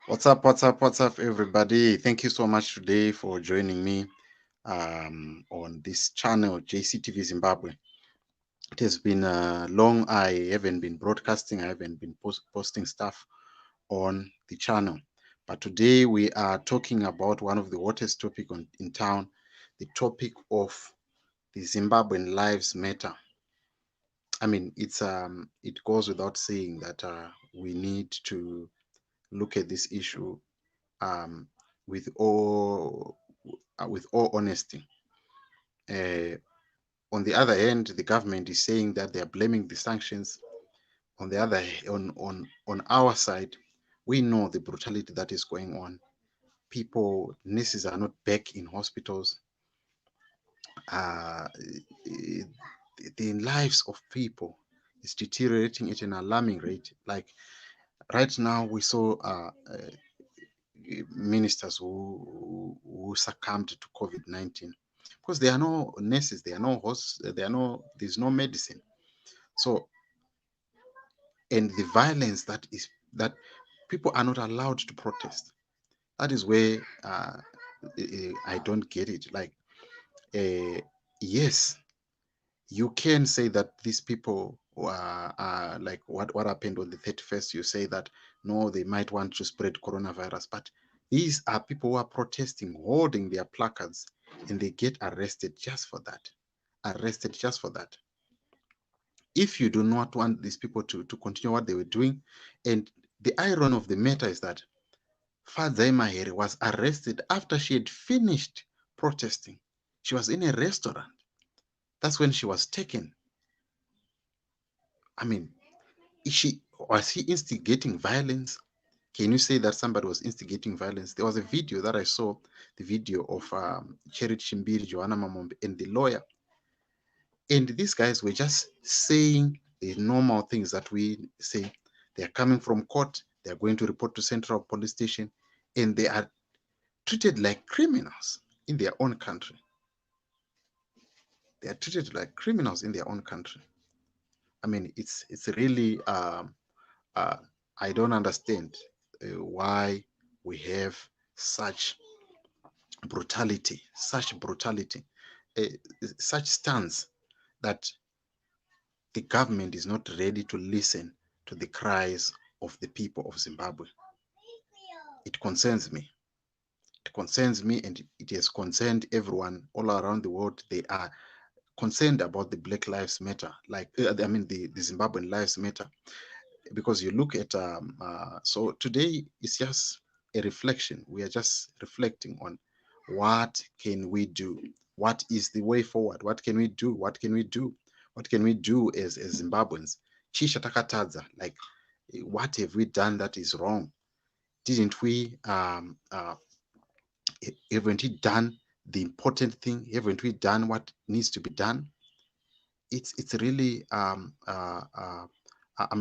What's up, everybody? Thank you so much today for joining me on this channel, JCTV Zimbabwe. It has been long. I haven't been broadcasting, I haven't been posting stuff on the channel. But today we are talking about one of the hottest topic in town, the topic of the Zimbabwean Lives Matter. I mean, it goes without saying that we need to look at this issue um, with all honesty. Uh, on the other hand, the government is saying that they are blaming the sanctions. On the other, on our side, we know the brutality that is going on. People, nurses are not back in hospitals. Uh, eh, the lives of people is deteriorating at an alarming rate. Like right now, we saw ministers who succumbed to COVID-19 because there are no nurses, there's no medicine. So, and the violence that people are not allowed to protest. That is where I don't get it. Like, yes, you can say that these people are like what happened on the 31st. You say that no, they might want to spread coronavirus, but these are people who are protesting, holding their placards, and they get arrested just for that. Arrested just for that. If you do not want these people to continue what they were doing, and the irony of the matter is that Fadzai Mahere was arrested after she had finished protesting. She was in a restaurant. That's when she was taken. I mean, was he instigating violence? Can you say that somebody was instigating violence? There was a video that I saw, the video of Cherit Shimbiri, Joanna Mamombe, and the lawyer. And these guys were just saying the normal things that we say. They are coming from court, they are going to report to Central Police Station, and they are treated like criminals in their own country. They are treated like criminals in their own country. I mean, it's really uh, I don't understand why we have such brutality, uh, such stance that the government is not ready to listen to the cries of the people of Zimbabwe. It concerns me. It concerns me, and it has concerned everyone all around the world. They are concerned about the Black Lives Matter, like I mean the Zimbabwean Lives Matter, because you look at so today is just a reflection. We are just reflecting on what can we do, what is the way forward, what can we do, what can we do as Zimbabweans. Chisha takatadza, like what have we done that is wrong? Didn't we haven't we done the important thing? Haven't we done what needs to be done? It's really I'm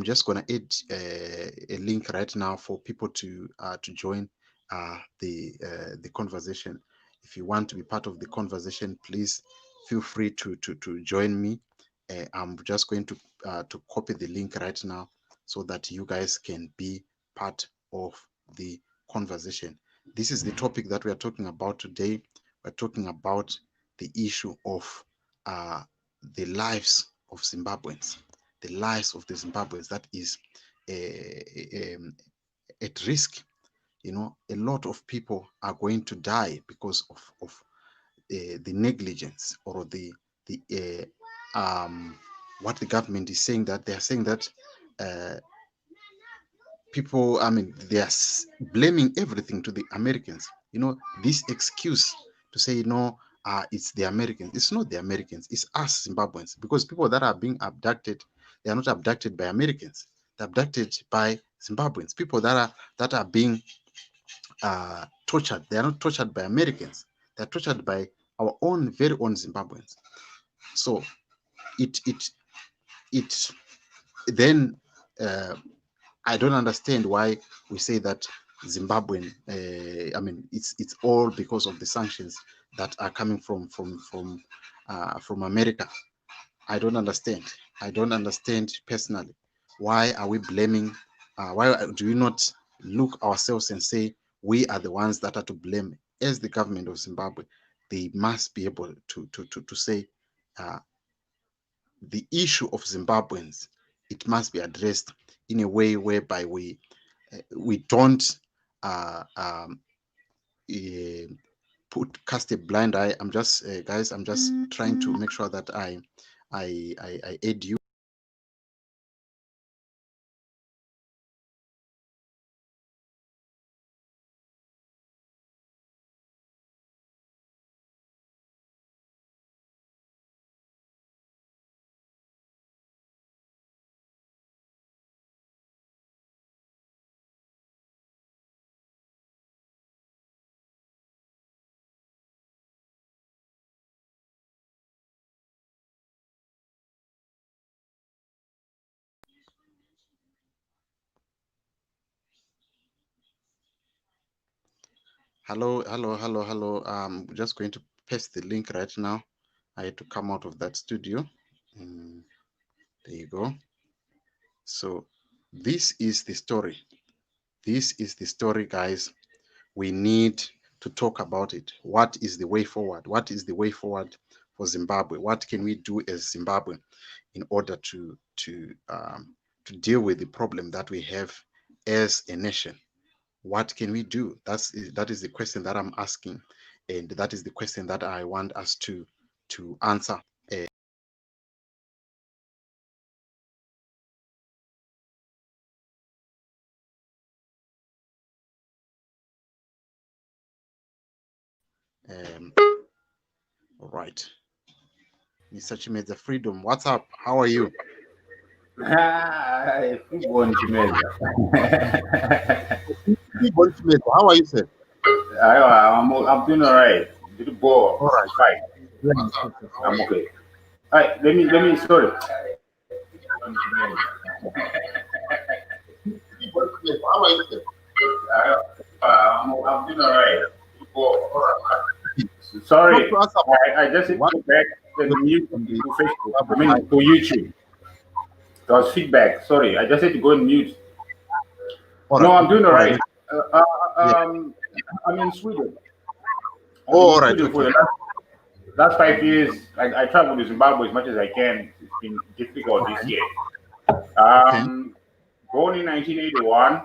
just gonna add a link right now for people to join the conversation. If you want to be part of the conversation, please feel free to join me. I'm just going to copy the link right now so that you guys can be part of the conversation. This is the topic that we are talking about today. We're talking about the issue of uh, the lives of Zimbabweans, the lives of the Zimbabweans that is at risk. You know, a lot of people are going to die because of the negligence or the what the government is saying, that they are saying that uh, people, I mean, they are blaming everything to the Americans. You know, this excuse to say, you know, it's the Americans. It's not the Americans, it's us Zimbabweans. Because people that are being abducted, they are not abducted by Americans. They're abducted by Zimbabweans. People that are being tortured, they are not tortured by Americans. They're tortured by our own, very own Zimbabweans. So it it it then uh, I don't understand why we say that Zimbabwean. I mean, it's all because of the sanctions that are coming from America. I don't understand. I don't understand personally. Why are we blaming? Why do we not look ourselves and say we are the ones that are to blame as the government of Zimbabwe. They must be able to say the issue of Zimbabweans, it must be addressed in a way whereby we don't cast a blind eye. I'm just guys, I'm just trying to make sure that I aid you. Hello, hello, hello, hello. I'm just going to paste the link right now. I had to come out of that studio. There you go. So this is the story. This is the story, guys. We need to talk about it. What is the way forward? What is the way forward for Zimbabwe? What can we do as Zimbabwe in order to deal with the problem that we have as a nation? What can we do? That is the question that I'm asking, and that is the question that I want us to answer. All right, Mr. Chimeza Freedom, what's up? How are you? How are you, sir? I'm doing all right. Little ball, All right. fine. I'm okay. All right, let me sorry. How are you, sir? I'm doing all right. Sorry, I just hit back the mute to Facebook. I mean to YouTube. There was feedback. Sorry, I just had to go and mute. No, I'm doing all right. I'm in Sweden. All right. For the last 5 years, I traveled to Zimbabwe as much as I can. It's been difficult this year. Born in 1981,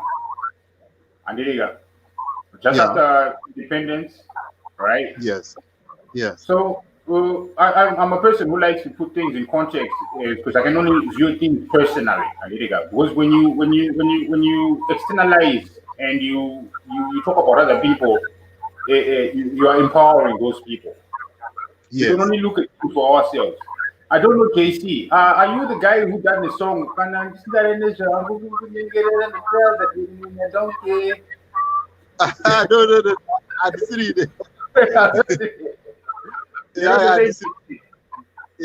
and there you go. Just after independence, right? Yes. Yes. So I'm a person who likes to put things in context because I can only view things personally. Because when you externalize and you talk about other people, you are empowering those people. We can only look at it for ourselves. I don't know, JC. Are you the guy who done the song? Don't care. No.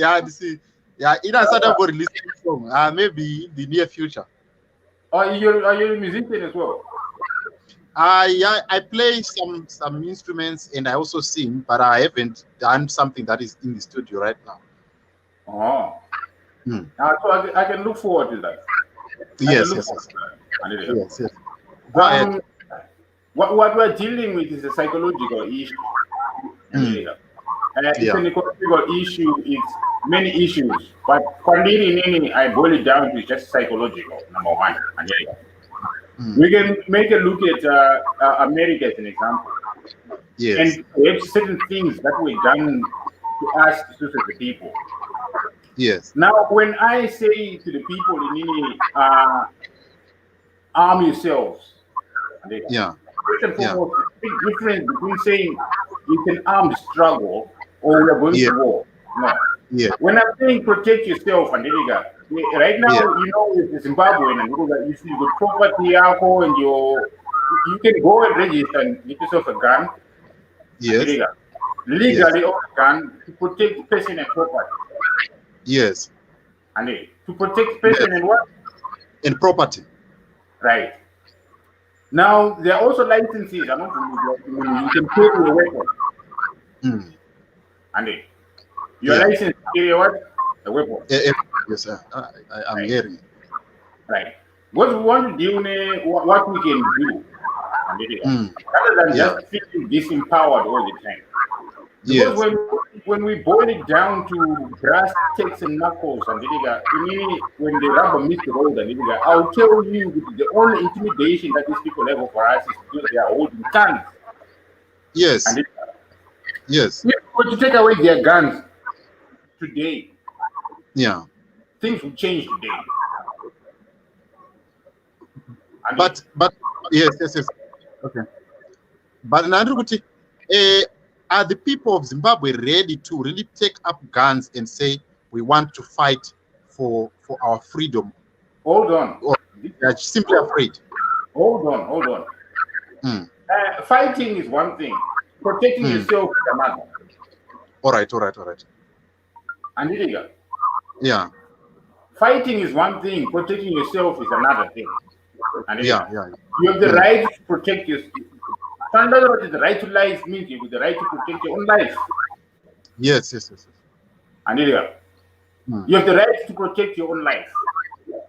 I see it. Yeah. In a sort of release song. Maybe in the near future. Are you a musician as well? I play some instruments and I also sing, but I haven't done something that is in the studio right now. Oh. So I can look forward to that. Yes. Go ahead. What we're dealing with is a psychological issue. It's an economical issue. It's many issues, but I boil it down to just psychological. Number one. We can make a look at America as an example. Yes. And perhaps certain things that were done to us as the people. Yes. Now, when I say to the people in arm yourselves, first and foremost, the big difference between saying it's an armed struggle or we're going to war. No. When I'm saying protect yourself, and right now, with Zimbabwean, and if you got property, alcohol, and you can go and register and get yourself a gun. Yes. Legally own a gun to protect person and property. Yes. And to protect person and what? And property. Right. Now there are also licenses. You can carry a weapon. And your license to carry what? A weapon. Yes, sir. I'm hearing. Right. What we want to do, what we can do, Mm. rather than Yeah. just feeling disempowered all the time. Because Yes. when we boil it down to brass tacks and knuckles, and when the rubber meets the road, and I'll tell you the only intimidation that these people have over us is because they are holding guns. Yes. And if Yes. we were to take away their guns today, Yeah. things will change today. And But yes. Okay. But Nandrukuti, are the people of Zimbabwe ready to really take up guns and say we want to fight for our freedom, hold on. or they're simply afraid? Hold on. Mm. Fighting is one thing. Protecting Mm. yourself is another. All right. And Yeah. fighting is one thing. Protecting yourself is another thing. And Yeah. you have the right to protect yourself. The right to life means you have the right to protect your own life. Yes. And you have the right to protect your own life.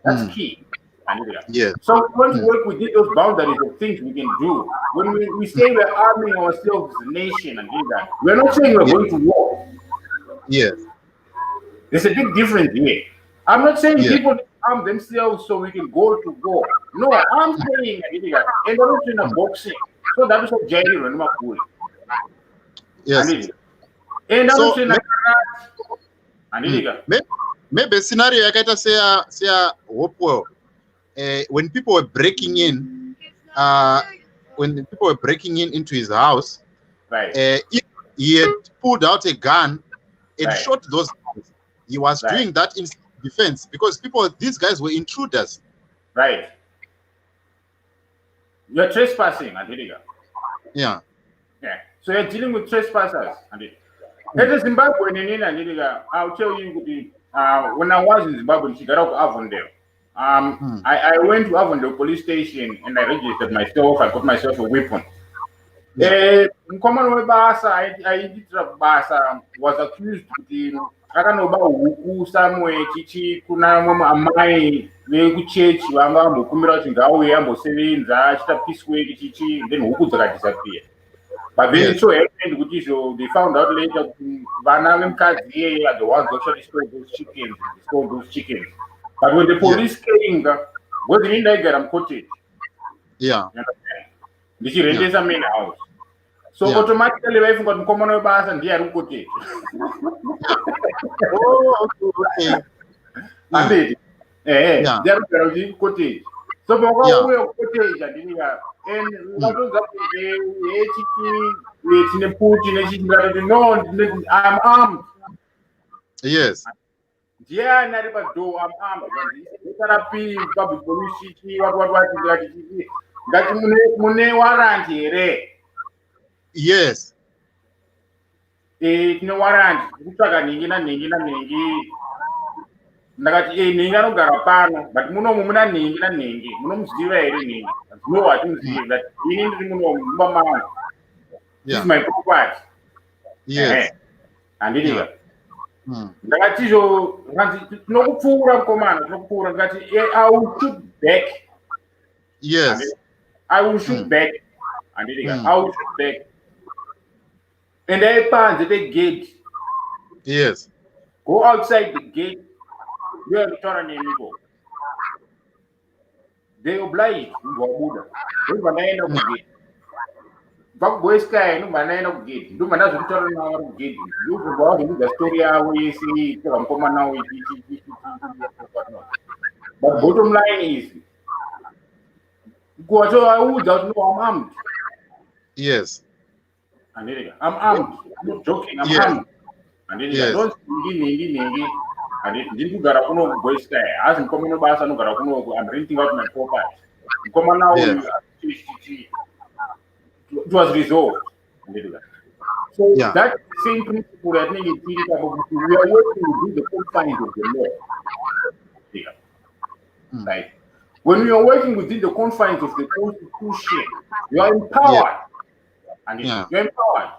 That's key. And Yes. so we want to work within those boundaries of things we can do. When we say we're arming ourselves as a nation and we're not saying we're going to war. Yes. There's a big difference here. I'm not saying people arm themselves so we can go to war. No, I'm saying and I'm not in a boxing. So that is what Jerry Renma cool. Yes. And I'm not saying maybe scenario yakaita say Hopewell, when people were breaking in, into his house, right. If he had pulled out a gun and Right. shot those guys, he was doing that in defense because these guys were intruders. Right. You're trespassing, Yeah. So you're dealing with trespassers, As a Zimbabwean, I'll tell you, when I was in Zimbabwe, she got out of Avondale. I went to Avondale police station and I registered myself. I got myself a weapon. Mkomano webasa, Basa was accused akanoba huku somewhere chichi kuna amai vekuchechi vanga vambokumbira kuti ngauye ambosevenza achita peace work chichi, then huku dzakadisappear. But then it so happened kuti they found out later kuti vana vemukadzi iyeye are the ones who actually stole those chickens. But when the police came, ngozi ndaigara mucottage. Ndichirentesa main house. So automatically vaifunga kuti mukomana webasa ndiye ari kucottage. Okay. Anditi. Ndiye ari kugara kucottage. So pakauya kucottage andiniya and vatonza kuti chiki tine puti nechiti no, I'm armed. Yes. Yeah, not about do. I'm armed. Therapy, public police, what. That mune warrant here. Yes. No warrant. Kutaka ningi. Ndakati ningi anogara pano, but muno muna ningi. Muno muziva here ningi. No what muziva that ini muno mama. This is my property. Yes. And it ndakati tinokupfuura mukomana ngati I will shoot back. Yes. I will shoot back. I will shoot back. And I pass the gate. Yes. Go outside the gate. You have to turn an amigo. They oblige you go Buddha. You banana gate. Back boys guy no banana gate. You manage to turn our gate. You go into the story we see from Komana with but bottom line is go so I would know I'm armed. Yes. I'm armed. I'm not joking. I'm armed. Don't ningi. And it didn't go to boys guy. As in Komano Basa no Garakuno, I'm renting out my property. Komana it was resolved. So that same principle that we are working within the confines of the law. Right? When we are working within the confines of the Constitution, you are empowered. And you're empowered.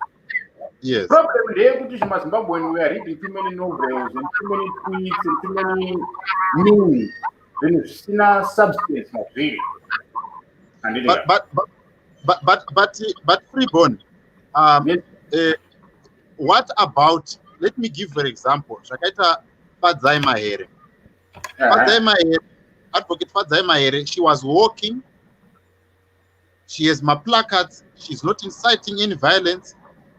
Yes. Problem there when we are reading too many novels and too many tweets and too many memes, zvinhu zvisina substance mazviri. But Freeborn, what about, let me give an example. Zvakaita Fadzai Mahere. Fadzai Mahere, Advocate Fadzai Mahere, she was walking. She has my placards. She's not inciting any violence.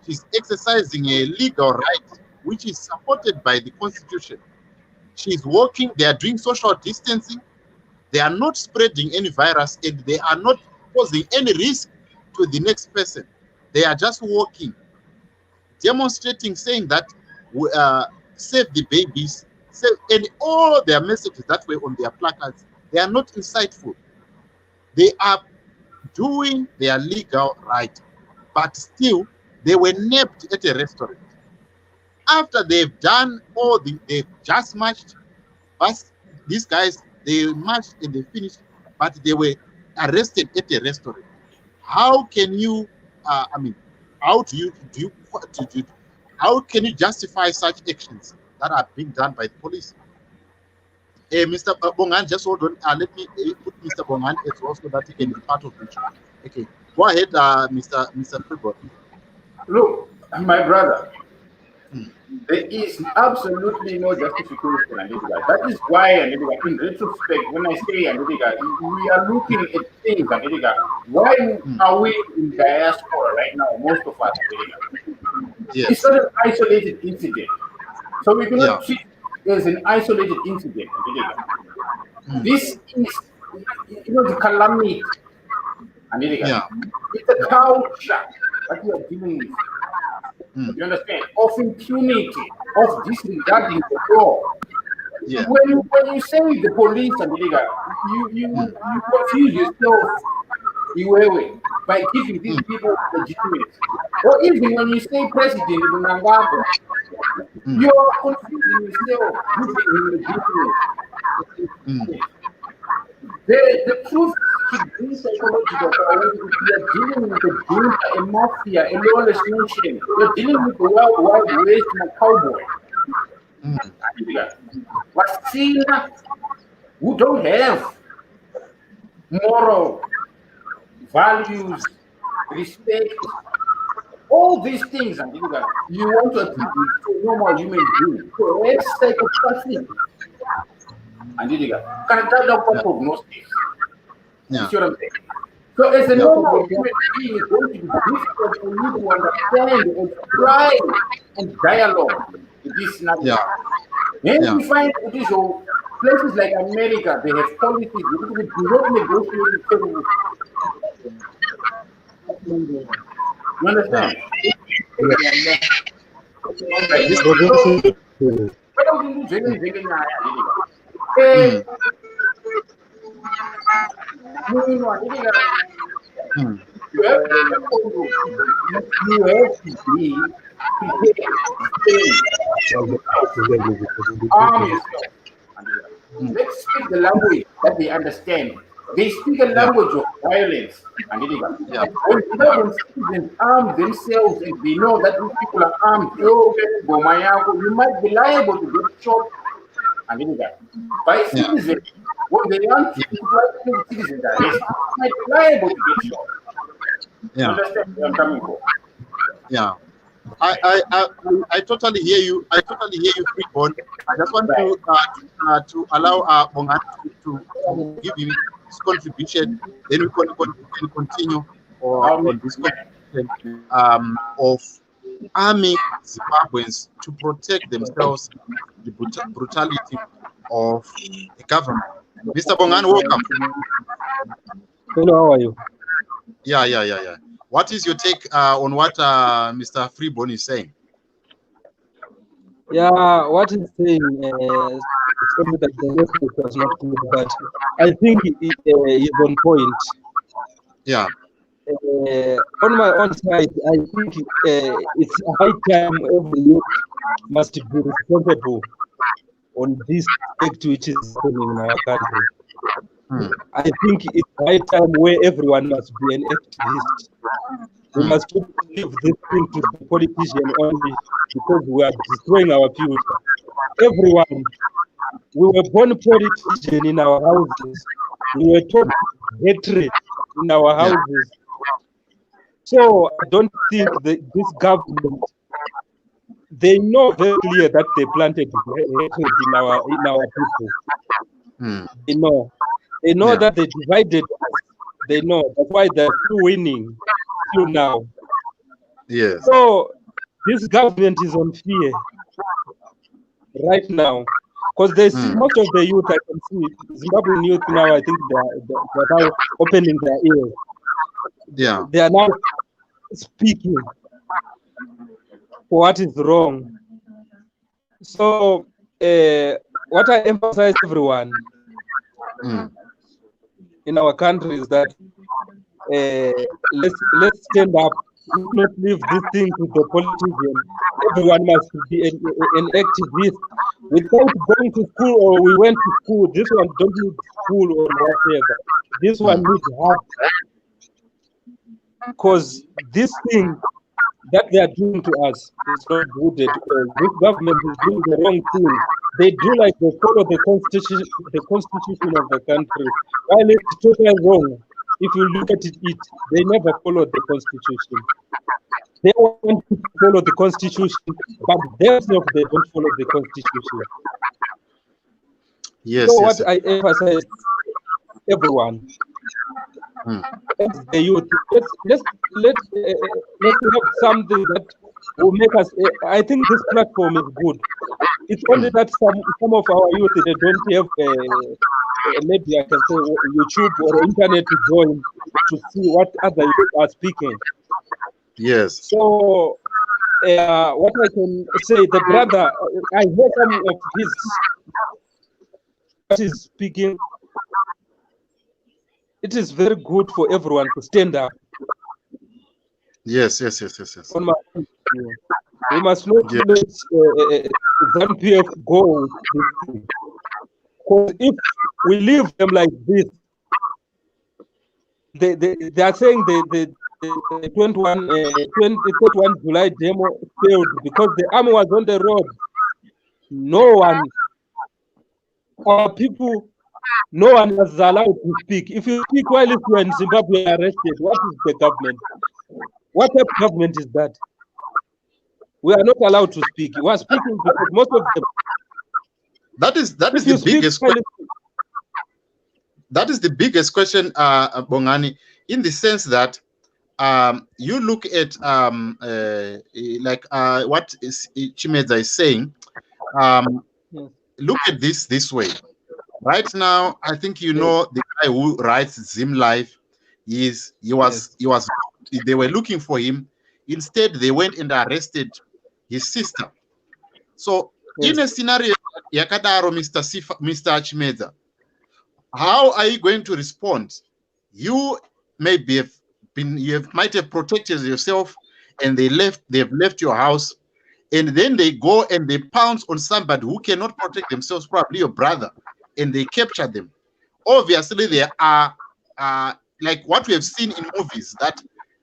She's exercising a legal right, which is supported by the Constitution. She's walking. They are doing social distancing. They are not spreading any virus, and they are not posing any risk to the next person. They are just walking, demonstrating, saying that save the babies, save, and all their messages that were on their placards, they are not insightful. They are doing their legal right, but still they were nabbed at a restaurant. After they've done all they've just marched, but these guys, they marched and they finished, but they were arrested at a restaurant. How can you, how can you justify such actions that are being done by the police? Mr. Bongan, just hold on. Let me put Mr. Bongan as well so that he can be part of the show. Okay, go ahead, Mr. Freeborn. Look, my brother, there is absolutely no justification. That is why, in retrospect, when I say we are looking at things. Why are we in diaspora right now? Most of us. Yes. It's not an isolated incident, so we cannot treat it as an isolated incident. This is, the calamity. It's a culture that we are dealing with. You understand? Of impunity, of disregarding the law. Yeah. When you say the police, you confuse yourself by giving these people legitimacy. Or even when you say President Mnangagwa, you are confusing yourself giving him legitimacy. The truth should be psychological. We are dealing with a junta, a mafia, a lawless nation. We are dealing with the wild west and a cowboy. Wasila, who don't have moral values, respect, all these things, you want to attribute to a normal human being. So let's take a person. Prognosis. You see what I'm saying? So as a normal human being, it's going to be difficult for you to understand and try and dialogue with this scenario. Then you find these places like America, they have policies which do not negotiate with people. You understand? You have to be let's speak the language that they understand. They speak a language of violence. When citizens arm themselves and they know that these people are armed, you might be liable to get shot. By citizens, when they want citizens arrested, you might be liable to get shot. You understand where I'm coming from? Yeah. I totally hear you. I totally hear you, Freeborn. I just want to allow Bongan to give him his contribution. Then we can continue on this contribution of arming Zimbabweans to protect themselves from the brutality of the government. Mr. Bongan, welcome. Hello, how are you? Yeah. What is your take on what Mr. Freeborn is saying? Yeah, what he's saying is that the message was not good, but I think it is on point. Yeah. On my own side, I think it's high time every youth must be responsible on this act which is happening in our country. I think it's high time where everyone must be an activist. We must not leave this thing to the politician only because we are destroying our future. Everyone We were born politicians in our houses. We were taught hatred in our houses. So I don't think that this government, they know very clear that they planted hatred in our people. They know that they divided us. They know that's why they're still winning till now. Yes. So this government is on fear right now, because they see most of the youth. I can see Zimbabwean youth now. I think they're now opening their ears. Yeah. They are now speaking for what is wrong. So what I emphasize everyone in our country is that let's stand up. Let's not leave this thing to the politician. Everyone must be an activist without going to school, or we went to school. This one don't need school or whatever. This one needs help, because this thing that they are doing to us is not good at all. This government is doing the wrong thing. They do like they follow the constitution of the country. While it's totally wrong. If you look at it, they never follow the constitution. They want to follow the constitution, but themselves they don't follow the constitution. Yes. So what I emphasize, everyone, as the youth, let's have something that will make us. I think this platform is good. It's only that some of our youth, they don't have maybe I can say YouTube or internet to join to see what other youth are speaking. Yes. So what I can say, the brother, I heard some of his what he's speaking. It is very good for everyone to stand up. Yes. On my we must not let ZANU-PF go with this thing. Because if we leave them like this, they are saying the 21 July demo failed because the army was on the road. No one, our people, no one was allowed to speak. If you speak while you are in Zimbabwe arrested, what is the government? What type of government is that? We are not allowed to speak. We are speaking because most of them. That is the biggest question. That is the biggest question, Bongani, in the sense that you look at what Chimedza is saying. Look at this way. Right now, I think you know the guy who writes Zim Life. They were looking for him. Instead, they went and arrested his sister. So in a scenario, Yakadaro, Mr. Chimedza, how are you going to respond? You might have protected yourself, and they have left your house, and then they go and they pounce on somebody who cannot protect themselves, probably your brother, and they capture them. Obviously, there are like what we have seen in movies, that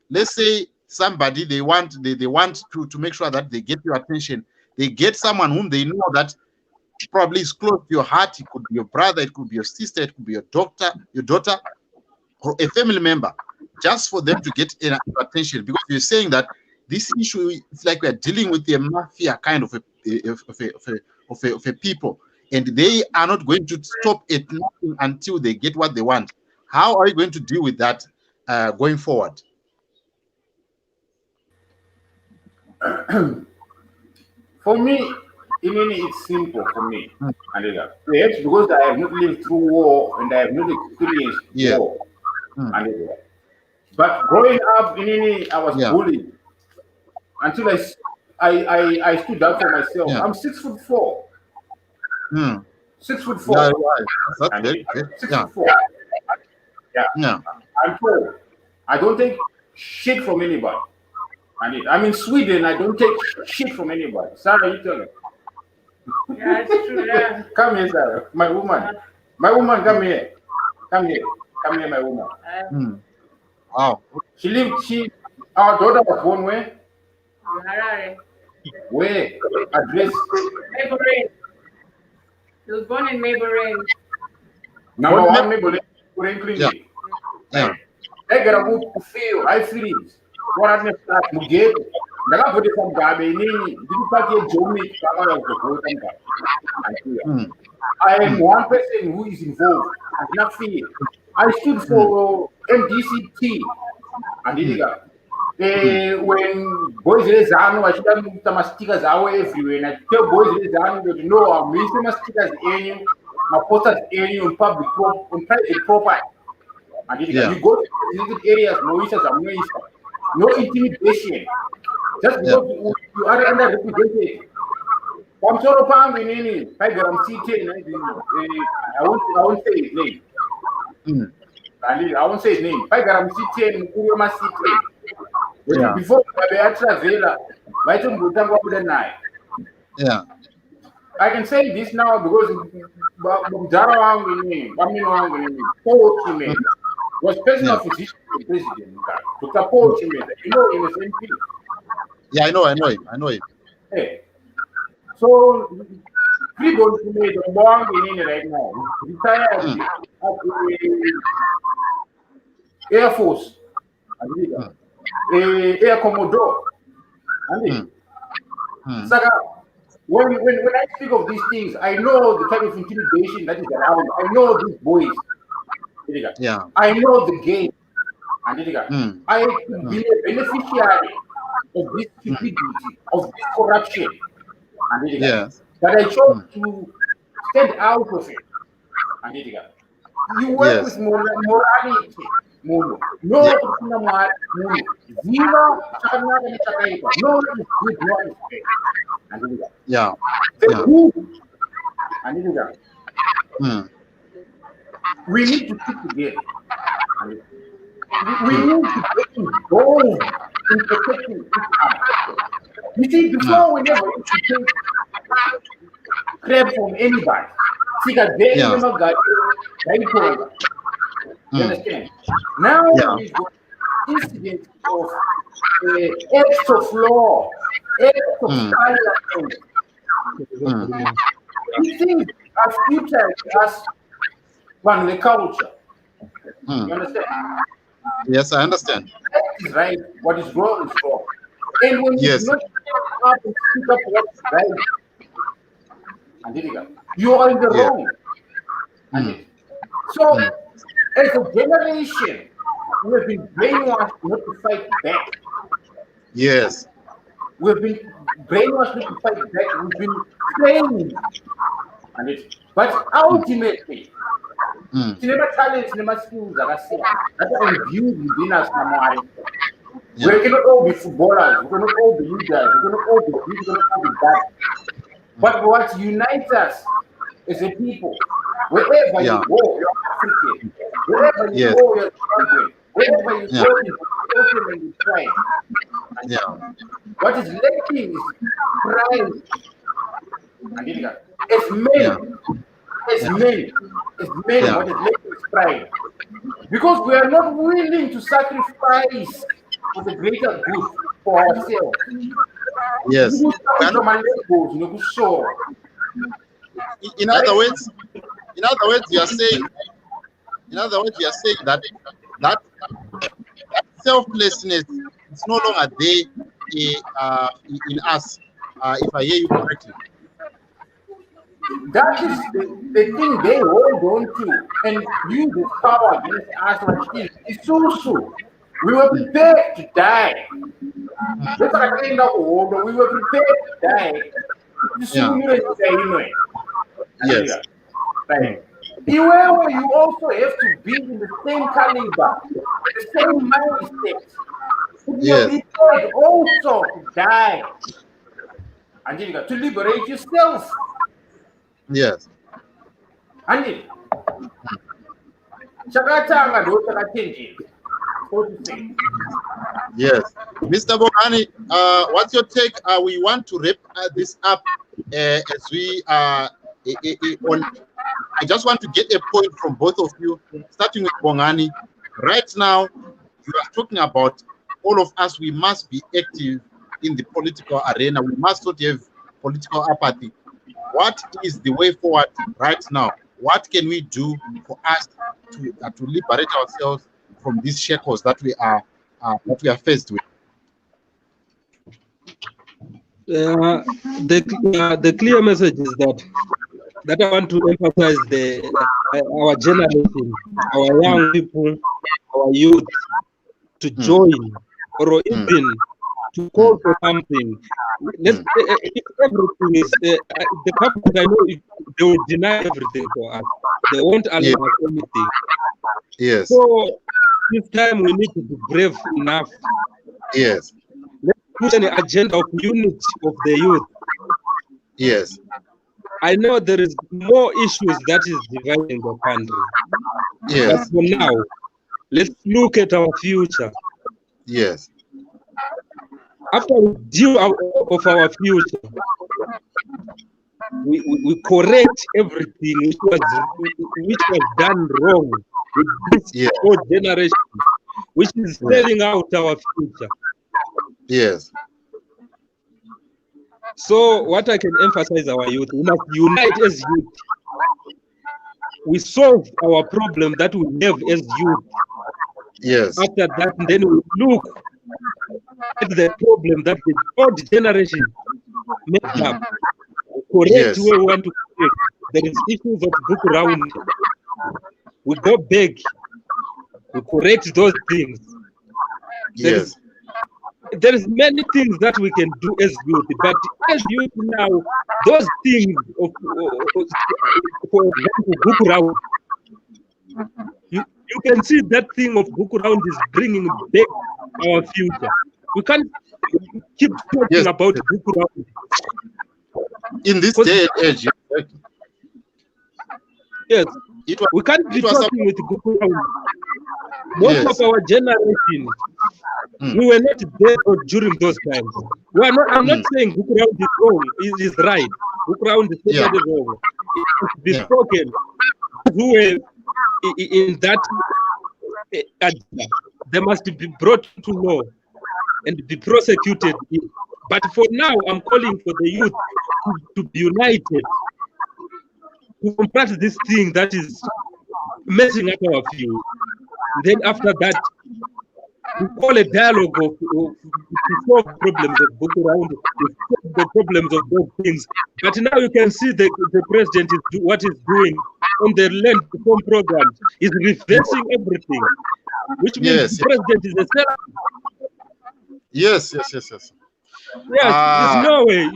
let's say somebody they want to make sure that they get your attention. They get someone whom they know that probably is close to your heart. It could be your brother, it could be your sister, it could be your daughter, or a family member, just for them to get your attention. Because you're saying that this issue is like we're dealing with a mafia kind of a people, and they are not going to stop at nothing until they get what they want. How are you going to deal with that going forward? For me, it's simple for me. Perhaps because I have not lived through war and I have not experienced war. But growing up, I was bullied until I stood up for myself. I'm 6'4". 6'4". That's very good. 6'4". Yeah. I'm tall. I don't take shit from anybody. I'm in Sweden. I don't take shit from anybody. Sarah, you tell me. Yeah, it's true. Yeah. Come here, Sarah. My woman. My woman, come here. Come here. Come here, my woman. Wow. Our daughter was born where? Harare. Where? Address. He was born in Maybelline. Number What one, maybe Yeah, yeah, I got a good feel. I feel it. What I'm going to Mugabe. Ndakabvute pamugabe inini ndiri pati yejomi pakauya kuzovhota mugabe. mm, I am mm, one person who is involved. Handina fear. I stood for MDCT. Handika. When boys rezano vachida kuita mastickers avo everywhere, and I tell boys rezano that no, I'm missing my stickers enyu, my posters enyu on public on private property. Handika. yeah, You go to designated areas, no intimidation. Just yeah, because you are underrepresented. Pamsoro Pam in I'm C10. I won't say his name. mm, I won't say his name. I'm C10, Kuruma yeah, C10. Before Beatra Vela, Vaitum Butanga Budanai. yeah, I can say this now because Jarawang in name, Baminwang in name, Paul Chime was personal yeah, physician to the president. To support Chime, you know, in the same thing. yeah. I know him. I know him. Hey. So, three goals to make a long in right now. Retired Mm, at the Air Force, Air Commodore. mm, mm, Saka, when I speak of these things, I know the type of intimidation that is around. I know these boys. yeah, I know the game. mm, I could be a beneficiary of this stupidity, of this corruption. yes, But I chose mm, to stand out of it. You work yes, with morality. Muno. No, yeah, kuna muno. Zero, chakanaka ni chakaipa. No one is good, no one is bad. yeah, The yeah, good. mm, We need to stick together. We need to get involved in protecting each other. You see, before we never used to take crap from anybody. See that they yeah, never got it. You mm, understand? Now yeah, we've got incidents of acts of law, acts of mm, parliament. mm, These things are futile as one the culture. You mm. understand? Yes, I understand. What is right, what is wrong is wrong. And when you do Yes, not step up and speak up what is right, you are in the yeah, wrong. mm, So, mm, as a generation, we have been brainwashed not to fight back. yes, We've been brainwashed not to fight back. We've been trained. But ultimately, mm, cinema talents, cinema skills that are imbued within us. We yeah, cannot all be footballers. We cannot all be leaders. We cannot all be this. We cannot all be that. But what unites us as a people, wherever yeah, you go, you're African. Wherever you yes, go, you're Zimbabwean. Wherever you yeah, go, you're open and you try. yeah, What is lacking is pride. As yeah, men, as yeah, men, as men, yeah, what is lacking is pride. Because we are not willing to sacrifice for the greater good for ourselves. yes. We are not, in Right? other words, you are saying, that that selflessness is no longer there in us. If I hear you correctly. That is the thing they hold on to and use this power against us like this. It's so. We were prepared to die. That's what I think that we were prepared to die. Yeah. Yes. Right. However, you also have to be in the same caliber, the same mindset. You are Yes. prepared also to die. Angelica, to liberate yourself. Yes. Angelica. Chakatanga do chakachenji. So to say. Yes. Mr. Bongani, what's your take? We want to wrap this up as we on. I just want to get a point from both of you, starting with Bongani. Right now, you are talking about all of us. We must be active in the political arena. We must not have political apathy. what is the way forward right now? What can we do for us to liberate ourselves from these shackles that we are faced with? The clear message is that I want to emphasize our generation, our young people, our youth to join or even to call for something. If everything is the government, I know they will deny everything for us. They won't allow us anything. Yes. So this time we need to be brave enough. Yes. Let's push an agenda of unity of the youth. Yes. I know there is more issues that is dividing the country. Yes. But for now, let's look at our future. Yes. After we deal of our future, we correct everything which was done wrong with this old generation, which is selling out our future. Yes. So what I can emphasize our youth, we must unite as youth. We solve our problem that we have as youth. Yes. After that, then we look at the problem that the old generation made up. Correct where we want to correct. There is issues of book round. We go back. We correct those things. Yes. There is many things that we can do as youth, but as youth now, those things of for example, book round. You can see that thing of book round is bringing back our future. We can't keep talking about book round. In this day and age, yes, we can't be talking with book round. Most of our generation, we were not there during those times. I'm not saying book round is wrong, it is right. Book round is totally wrong. It is spoken. Who were in that agenda, they must be brought to law and be prosecuted. But for now, I'm calling for the youth to be united, to confront this thing that is messing up our view. Then after that, we call a dialogue to solve problems of book around, to solve the problems of those things. But now you can see the president is what he's doing on the land reform program. He's reversing everything, which means the president is a self. Yes. Yes, there's no way.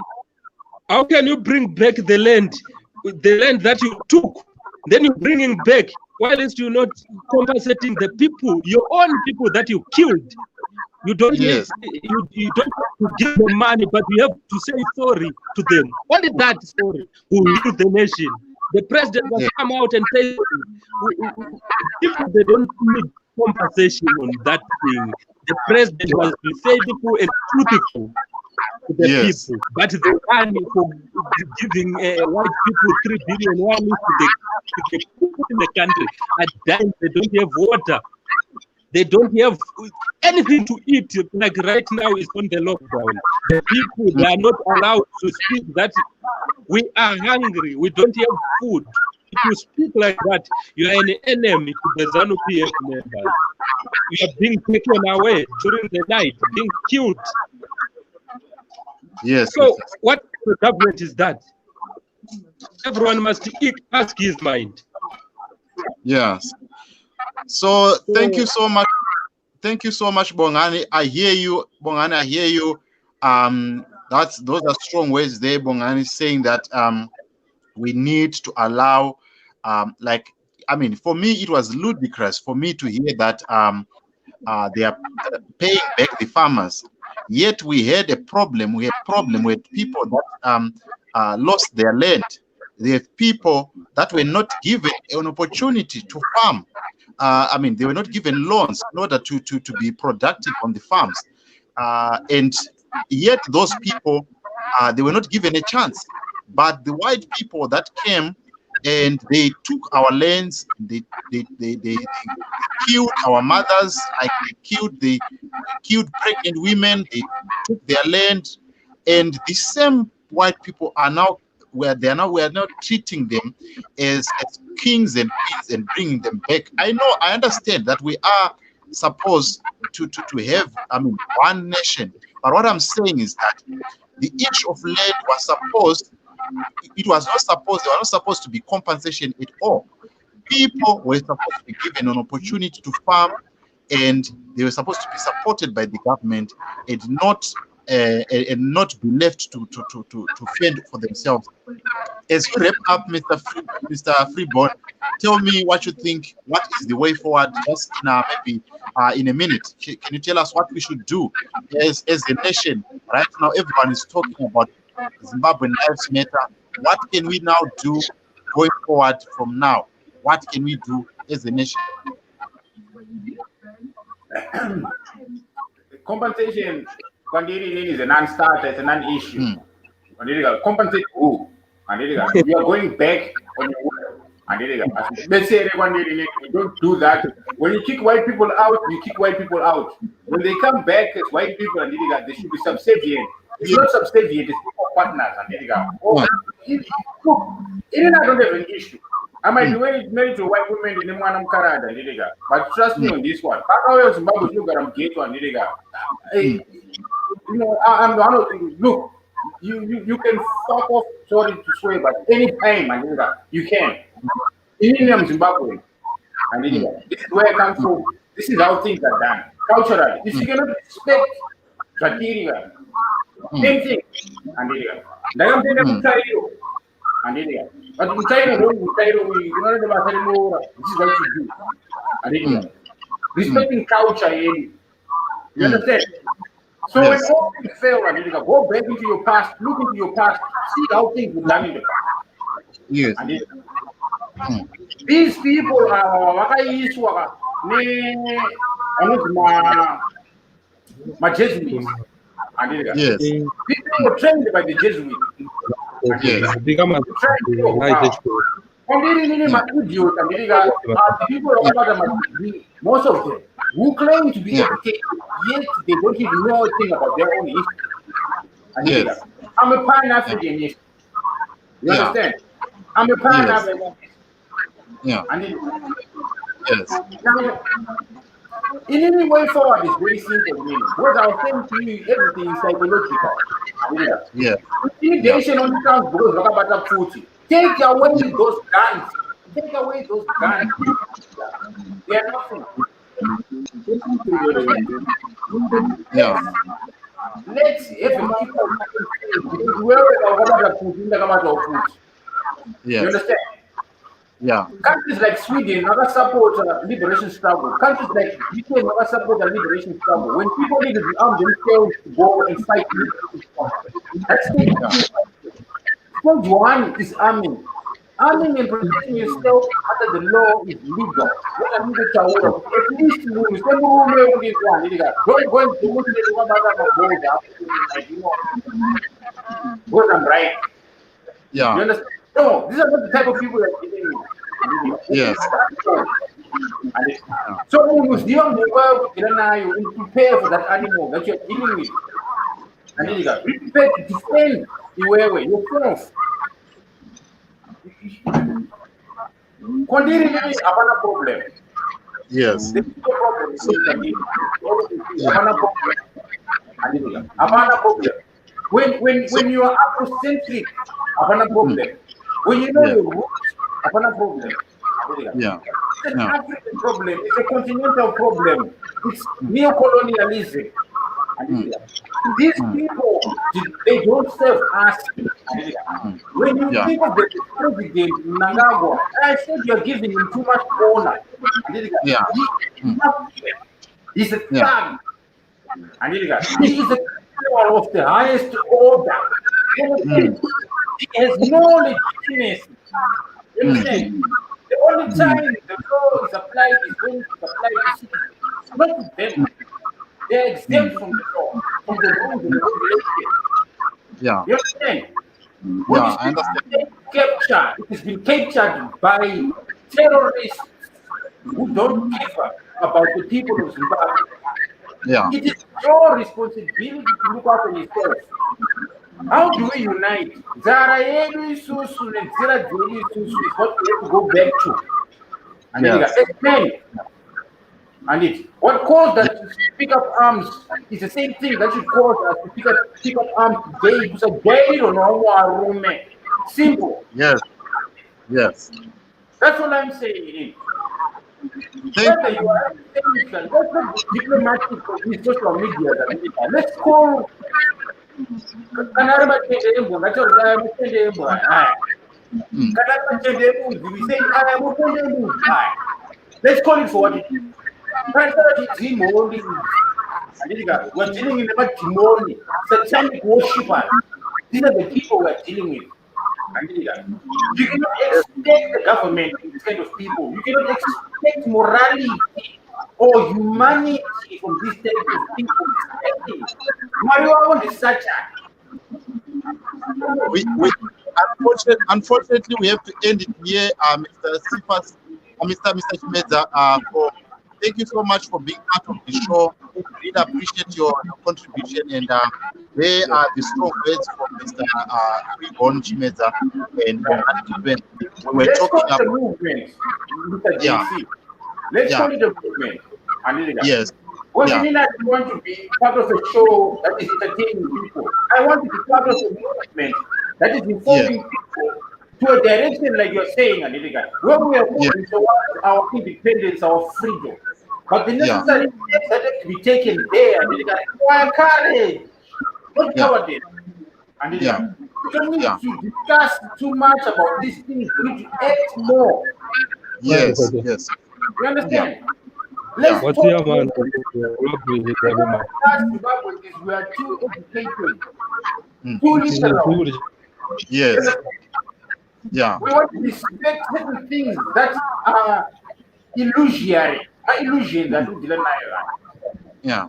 How can you bring back the land that you took? Then you're bringing back. Why is you not compensating the people, your own people that you killed? You don't need, you don't have to give them money, but you have to say sorry to them. Only that sorry will heal the nation. The president must come out and say, if they don't need compensation on that thing, the president must be faithful and truthful to the people. But the money for giving white people 3 billion to the people in the country are dying. They don't have water. They don't have anything to eat. Like right now is on the lockdown. The people, they are not allowed to speak that we are hungry. We don't have food. If you speak like that, you are an enemy to the ZANU-PF members. You are being taken away during the night, being killed. Yes. So what the government is that? Everyone must ask his mind. Yes. So thank you so much. Thank you so much, Bongani. I hear you, Bongani. I hear you. Those are strong words there, Bongani, saying that we need to allow, for me, it was ludicrous for me to hear that they are paying back the farmers. Yet we had a problem. We had a problem with people that lost their land. They have people that were not given an opportunity to farm. They were not given loans in order to be productive on the farms. And yet those people, they were not given a chance. But the white people that came and they took our lands, they killed our mothers, like they killed pregnant women, they took their land, and the same white people are now we are not treating them as kings and queens and bringing them back. I understand that we are supposed to have, I mean, one nation, but what I'm saying is that the inch of land was supposed, it was not supposed, they were not supposed to be compensation at all. People were supposed to be given an opportunity to farm, and they were supposed to be supported by the government, and not be left to fend for themselves. As you wrap up, Mr. Freeborn, tell me what you think. What is the way forward? Just maybe in a minute, can you tell us what we should do as a nation? Right now, everyone is talking about Zimbabwean lives matter. What can we now do going forward from now? What can we do as a nation? Compensation, Kwandiri is a non-starter, it's a non-issue. Compensate who? You are going back on your word. Let's say you don't do that. When you kick white people out, you kick white people out. When they come back as white people, they should be subservient. It's not subservient, it's people partners. Look, even I don't have an issue. I might be married to a white woman in the Manam Karada, but trust me on this one. Look, you can fuck off, sorry to swear, but anytime, you can. In Zimbabwe, this is where I come from. This is how things are done culturally. If you cannot respect criteria, same thing, but in China, this is what you do. Respecting culture, you understand? So when all things fail, go back into your past, look into your past, see how things were done in the past. Yes. These people are my Jesuits. Yes. People were trained by the Jesuits. Yes. Become a most of them who claim to be educated, yet they don't even know a thing about their own history. Yes. I'm a Pan-Africanist. You understand? I'm a Pan-Africanist. Yeah. Yes. Now, in any way forward is very simple. What I was saying to you, everything is psychological. Yeah. Intimidation only comes because Rakabata Futi. Take away those guns. Take away those guns. They are nothing. Yeah. Let's have people Yes. You understand? Yeah. Countries like Sweden never support liberation struggle. Countries like UK never support the liberation struggle. When people need to arm themselves to go and fight liberation struggle, that's it. Stage one is arming. Arming and protecting yourself under the law is legal. What I mean to tell you, at least you will stay more with this one. Don't go into what I'm right. Yeah. You understand? No, these are not the type of people that are giving you. Yes. So when you deal with the world, you prepare for that animal that you're dealing with. And then you got prepare to defend yourself. Continue having a problem. Yes. The problem having a problem. When you are Afrocentric, having a problem. When you know your roots, having a problem. Yeah. It's an African problem. It's a continental problem. It's neo-colonialism. These people, they don't serve us. When you think of the president Nangagwa, I said you're giving him too much honor. Yeah. He's a thug. He is a criminal of the highest order. He has no legitimacy. You understand? The only time the law is applied is when it's applied to citizens, not to them. They're exempt from the law, from the rules and the regulations. Yeah. You understand? Yeah, I understand. It has been captured by terrorists who don't give about the people of Zimbabwe. Yeah. It is your responsibility to look after yourself. How do we unite? Zara yedu isusu nenzira dzedu isusu is what we have to go back to. And Yes. then, and what caused us to pick up arms is the same thing that should cause us to pick up arms today. Because a day don't know simple. Yes. Yes. That's what I'm saying. Thank Whether you are let's not be diplomatic on these social media. Let's call we say let's call it for what it is. We're dealing with about demonic, satanic worshippers. These are the people we're dealing with. You cannot expect the government in this kind of people. You cannot expect morality or humanity from this type of people. Mario is such unfortunately, we have to end it here, Mr. Sipas, Mr. Chimedza. Thank you so much for being part of the show. We really appreciate your contribution, and they are the strong words from Mr. Reborn Chimedza and we were talking about the movement, Mr. JC. Let's call it a movement. Yes. Well, you mean I want to be part of a show that is entertaining people. I want to be part of a movement that is informing people to a direction like you're saying, where we are moving towards our independence, our freedom. But the necessary steps that have to be taken there, require courage, not cowardice. You don't need to discuss too much about these things. You need to act more. Yes, yes. You understand? Let's talk here, man. We are too educated, too literal. Yes. Yeah. We want to respect certain things that are illusory, illusion that we didn't know. Yeah.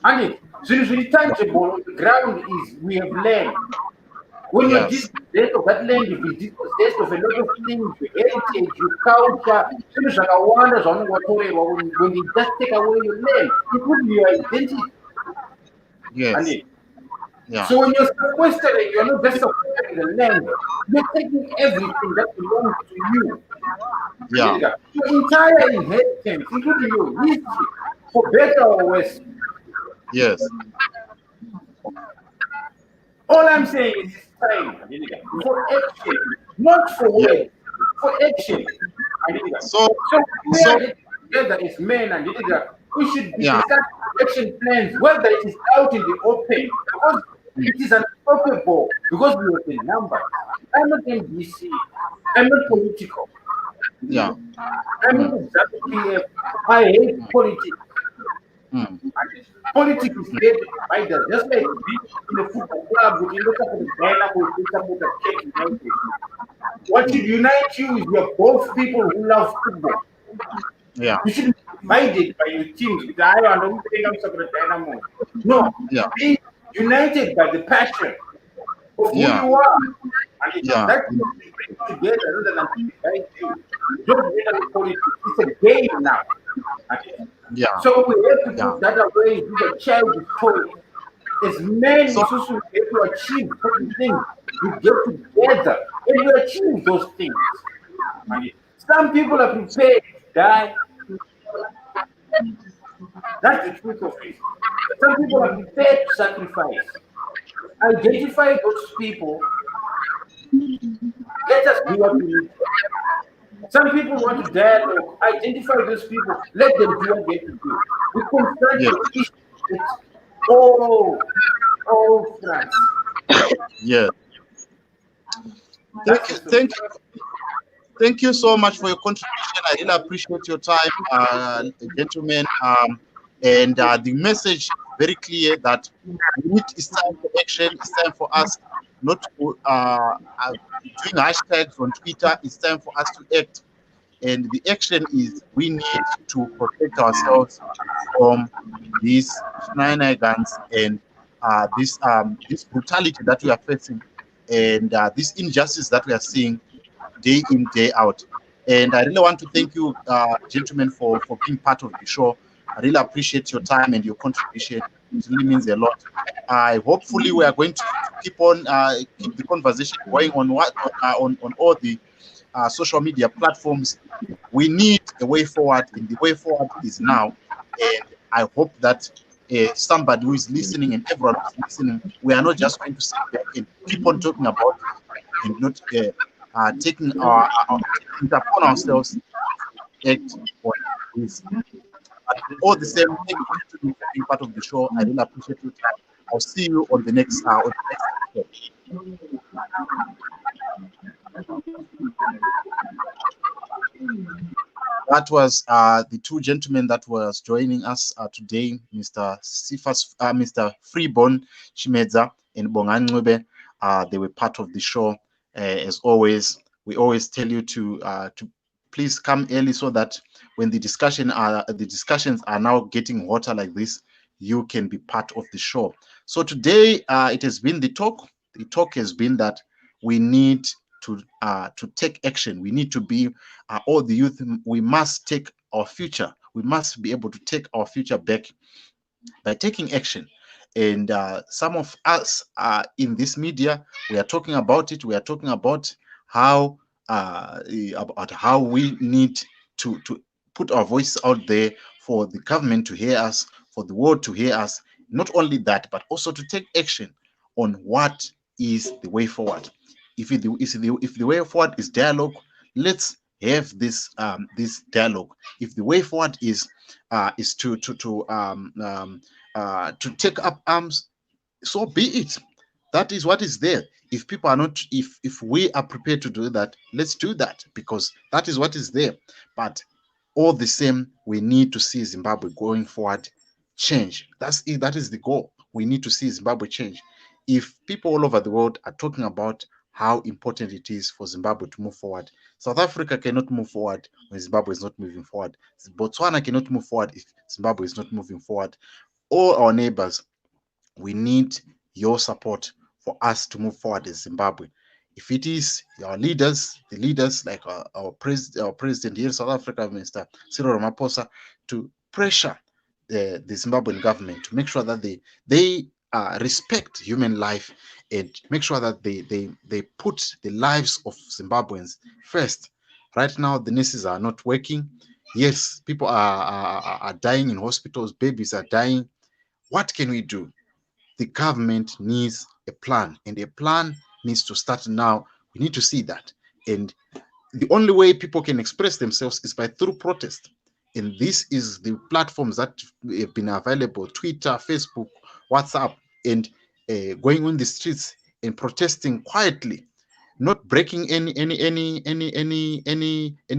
And so it's tangible on the ground is we have learned. When you dispossessed of that land, you be dispossessed of a lot of things, your heritage, your culture, things like when they just take away your land, it would be your identity. Yes. So when you're sequestering, you're not just sequestering the land, you're taking everything that belongs to you. Yeah. Your entire inheritance, including your history, for better or worse. Yes. All I'm saying is it's time for action, not for words, for action. So we are together as men and we should be discussing action plans, whether it is out in the open, because it is unstoppable, because we are the numbers. I'm not NBC, I'm not political. Yeah. I'm not exactly I hate politics. Politics is dead by the just like in the football club, we look at the banner, we look at the cake united. What should unite you is you're both people who love football. Yeah. You shouldn't be divided by your teams. I don't think I'm supposed to animal. No. Yeah. Be united by the passion of who you are. And that's what we bring together rather than to divide you. Don't really politics. It's a game now. Yeah. So we have to put that away with a childish toy. As men, we have to achieve certain things. We get together and we achieve those things. Some people are prepared to die. That's the truth of it. Some people are prepared to sacrifice. Identify those people. Let us do what we need. Some people want to dialogue. Identify those people. Let them do what they have to do. We confront the issue. Oh, France. Yeah. Thank you so much for your contribution. I really appreciate your time, gentlemen. And the message very clear that it's time for action. It's time for us not to doing hashtags on Twitter. It's time for us to act. And the action is we need to protect ourselves from these shenanigans and this brutality that we are facing, and this injustice that we are seeing day in, day out. And I really want to thank you, gentlemen, for being part of the show. I really appreciate your time and your contribution. It really means a lot. Hopefully we are going to keep the conversation going on on all the social media platforms. We need a way forward, and the way forward is now. And I hope that somebody who is listening and everyone who is listening, we are not just going to sit back and keep on talking about it and not taking taking it upon ourselves to act on this. But all the same, thank you for being part of the show. I really appreciate your time. I'll see you on the next episode. That was the two gentlemen that was joining us today, Mr. Freeborn Chimedza and Bongan Ngube. They were part of the show. As always, we always tell you to please come early so that when the discussions are now getting hotter like this, you can be part of the show. So today, it has been the talk. The talk has been that we need to take action. We need to be all the youth. We must take our future. We must be able to take our future back by taking action. And some of us in this media, we are talking about it. We are talking about how we need to put our voice out there for the government to hear us, for the world to hear us. Not only that, but also to take action on what is the way forward. If the way forward is dialogue, let's have this dialogue. If the way forward is to take up arms, so be it. That is what is there. If people are not, if we are prepared to do that, let's do that, because that is what is there. But all the same, we need to see Zimbabwe going forward change. That is the goal. We need to see Zimbabwe change. If people all over the world are talking about how important it is for Zimbabwe to move forward, South Africa cannot move forward when Zimbabwe is not moving forward. Botswana cannot move forward if Zimbabwe is not moving forward. All our neighbors, we need your support for us to move forward as Zimbabwe. If it is our leaders, the leaders like our president here in South Africa, Mr. Cyril Ramaphosa, to pressure the Zimbabwean government to make sure that they respect human life and make sure that they put the lives of Zimbabweans first. Right now, the nurses are not working. Yes, people are dying in hospitals, babies are dying. What can we do? The government needs a plan, and a plan needs to start now. We need to see that. And the only way people can express themselves is by through protest. And this is the platforms that have been available: Twitter, Facebook, WhatsApp, and going on the streets and protesting quietly, not breaking any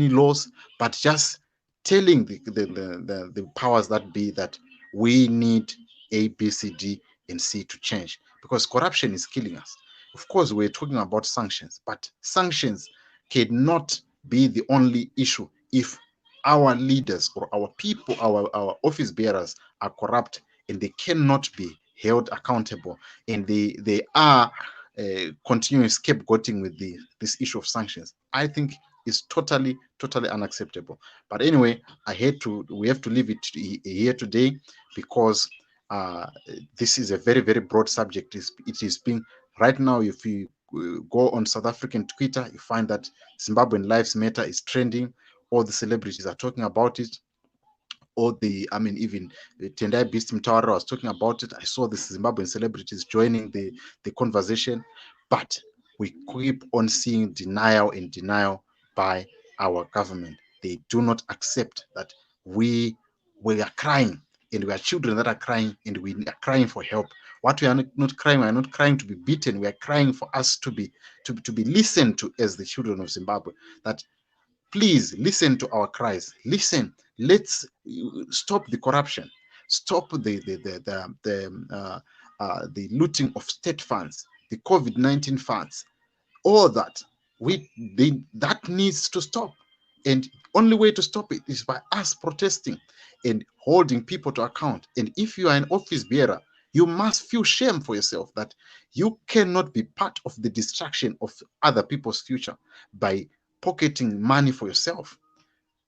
laws, but just telling the powers that be that we need A, B, C, D, and C to change, because corruption is killing us. Of course, we're talking about sanctions, but sanctions cannot be the only issue if our leaders or our people, our office bearers are corrupt, and they cannot be held accountable, and they are continuing scapegoating with this issue of sanctions. I think is totally unacceptable. But anyway, we have to leave it here today, because this is a very broad subject. It is being right now. If you go on South African Twitter, you find that Zimbabwean Lives Matter is trending. All the celebrities are talking about it. Even Tendai Beast Mtawara was talking about it. I saw the Zimbabwean celebrities joining the conversation, but we keep on seeing denial by our government. They do not accept that we are crying, and we are children that are crying, and we are crying for help. What we are not crying, we are not crying to be beaten. We are crying for us to be listened to as the children of Zimbabwe. That please listen to our cries. Listen. Let's stop the corruption. Stop the looting of state funds, the COVID-19 funds. All that that needs to stop. And only way to stop it is by us protesting and holding people to account. And if you are an office bearer, you must feel shame for yourself that you cannot be part of the destruction of other people's future by pocketing money for yourself.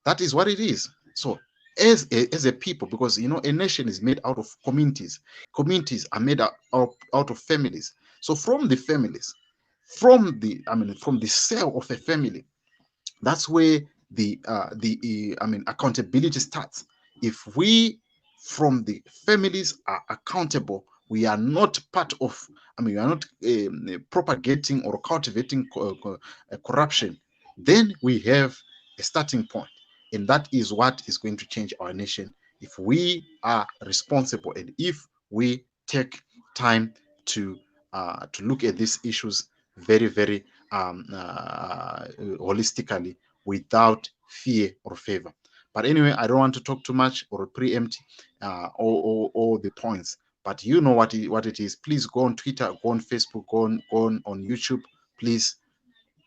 That is what it is. So as a people, because a nation is made out of communities. Communities are made out of families. So from the families, from the from the cell of a family, that's where the accountability starts. If we from the families are accountable, we are not part of, we are not propagating or cultivating corruption, then we have a starting point, and that is what is going to change our nation. If we are responsible, and if we take time to look at these issues very, very holistically, without fear or favor. But anyway, I don't want to talk too much or preempt all the points. But you know what it is. Please go on Twitter, go on Facebook, go on YouTube. Please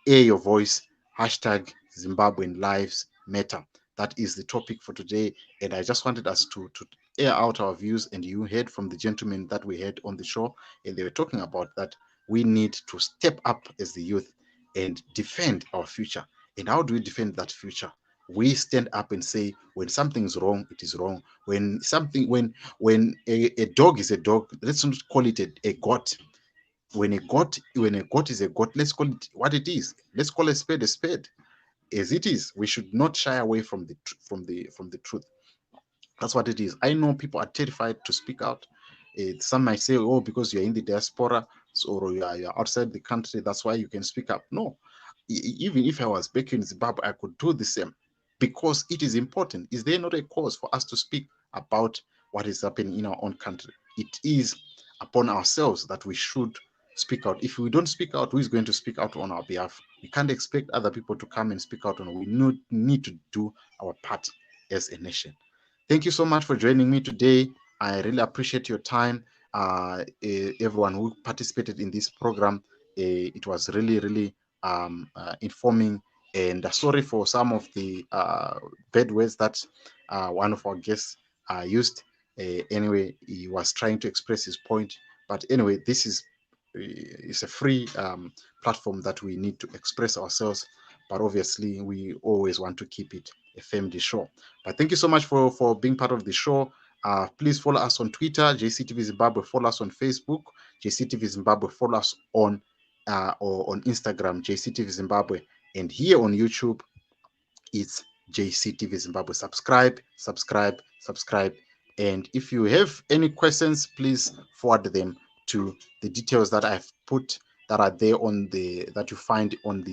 air your voice. Hashtag Zimbabwean Lives Matter. That is the topic for today. And I just wanted us to air out our views. And you heard from the gentlemen that we had on the show, and they were talking about that we need to step up as the youth and defend our future. And how do we defend that future? We stand up and say, when something's wrong, it is wrong. When a dog is a dog, let's not call it a goat. When a goat is a goat, let's call it what it is. Let's call a spade as it is. We should not shy away from the truth. That's what it is. I know people are terrified to speak out. Some might say, oh, because you're in the diaspora, so, or you're outside the country, that's why you can speak up. No, even if I was back in Zimbabwe, I could do the same, because it is important. Is there not a cause for us to speak about what is happening in our own country? It is upon ourselves that we should speak out. If we don't speak out, who is going to speak out on our behalf? We can't expect other people to come and speak out on. We need to do our part as a nation. Thank you so much for joining me today. I really appreciate your time. Everyone who participated in this program, it was really, really informing. And sorry for some of the bad words that one of our guests used. Anyway, he was trying to express his point. But anyway, this is it's a free platform that we need to express ourselves. But obviously, we always want to keep it a family show. But thank you so much for being part of the show. Please follow us on Twitter, JCTV Zimbabwe. Follow us on Facebook, JCTV Zimbabwe. Follow us on or on Instagram, JCTV Zimbabwe. And here on YouTube, it's JCTV Zimbabwe. Subscribe. And if you have any questions, please forward them to the details that I've put that are there that you find on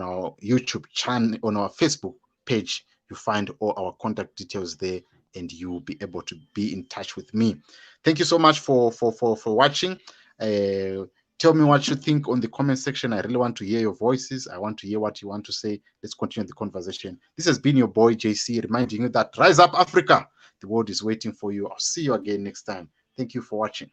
our YouTube channel, on our Facebook page. You find all our contact details there, and you will be able to be in touch with me. Thank you so much for watching. Tell me what you think on the comment section. I really want to hear your voices. I want to hear what you want to say. Let's continue the conversation. This has been your boy JC, reminding you that rise up, Africa. The world is waiting for you. I'll see you again next time. Thank you for watching.